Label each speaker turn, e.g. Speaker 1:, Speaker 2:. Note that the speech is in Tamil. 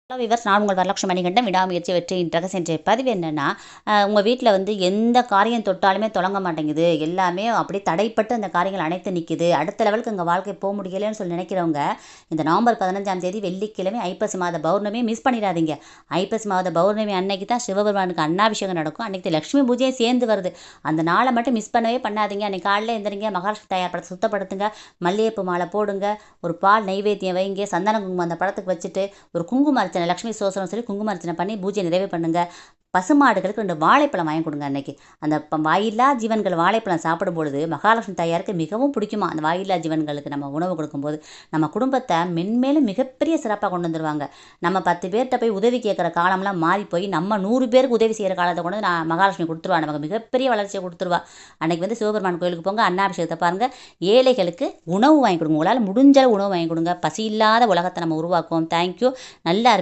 Speaker 1: ஹலோ விவர்ஸ், நான் உங்கள் வரலட்சுமி மணிகண்டன். விடாமுயற்சி வெற்றியின் ரகசியம் என்ற பதிவு என்னென்னா, உங்கள் வீட்டில் வந்து எந்த காரியம் தொட்டாலுமே தொடங்க மாட்டேங்குது, எல்லாமே அப்படியே தடைப்பட்டு அந்த காரியங்கள் அனைத்து நிற்குது, அடுத்த லெவலுக்கு எங்கள் வாழ்க்கை போக முடியலைன்னு சொல்லி நினைக்கிறவங்க, இந்த நவம்பர் 15ஆம் தேதி வெள்ளிக்கிழமை ஐப்பசி மாத பௌர்ணமியை மிஸ் பண்ணிடாதீங்க. ஐப்பசி மாத பௌர்ணமி அன்னைக்கு தான் சிவபெருமானுக்கு அன்னாபிஷேகம் நடக்கும். அன்னைக்கு லட்சுமி பூஜையும் சேர்ந்து வருது. அந்த நாளை மட்டும் மிஸ் பண்ணவே பண்ணாதீங்க. அன்னைக்கு காலையில் எந்திரிங்க, மகாலட்சுமி தாயார் படத்தை சுத்தப்படுத்துங்க, மல்லிகைப்பூ மாலை போடுங்க, ஒரு பால் நைவேத்தியம் வைங்க, சந்தன குங்குமம் அந்த படத்துக்கு வச்சுட்டு ஒரு குங்கும அர்ச்சனை, லட்சுமி சோசனம் சொல்லி குங்கும அர்ச்சனை பண்ணி பூஜை நிறைவு பண்ணுங்க. பசுமாடுகளுக்கு 2 வாழைப்பழம் வாங்கி கொடுங்க. அன்னைக்கு அந்த வாயில்லா ஜீவன்கள் வாழைப்பழம் சாப்பிடும் பொழுது மகாலட்சுமி தாயாருக்கு மிகவும் பிடிக்குமா. அந்த வாயில்லா ஜீவன்களுக்கு நம்ம உணவு கொடுக்கும்போது நம்ம குடும்பத்தை மென்மேலும் மிகப்பெரிய சிறப்பாக கொண்டு வந்துருவாங்க. நம்ம 10 பேர்கிட்ட போய் உதவி கேட்குற காலம்லாம் மாறி போய் நம்ம 100 பேருக்கு உதவி செய்கிற காலத்தை கொண்டு நான் மகாலட்சுமி கொடுத்துருவா. நமக்கு மிகப்பெரிய வளர்ச்சியை கொடுத்துருவா. அன்னைக்கு வந்து சிவபெருமான் கோயிலுக்கு போங்க, அன்னாபிஷேகத்தை பாருங்கள், ஏழைகளுக்கு உணவு வாங்கி கொடுங்க. உங்களால் முடிஞ்ச உணவு வாங்கி கொடுங்க. பசி இல்லாத உலகத்தை நம்ம உருவாக்குவோம். தேங்க்யூ. நல்லா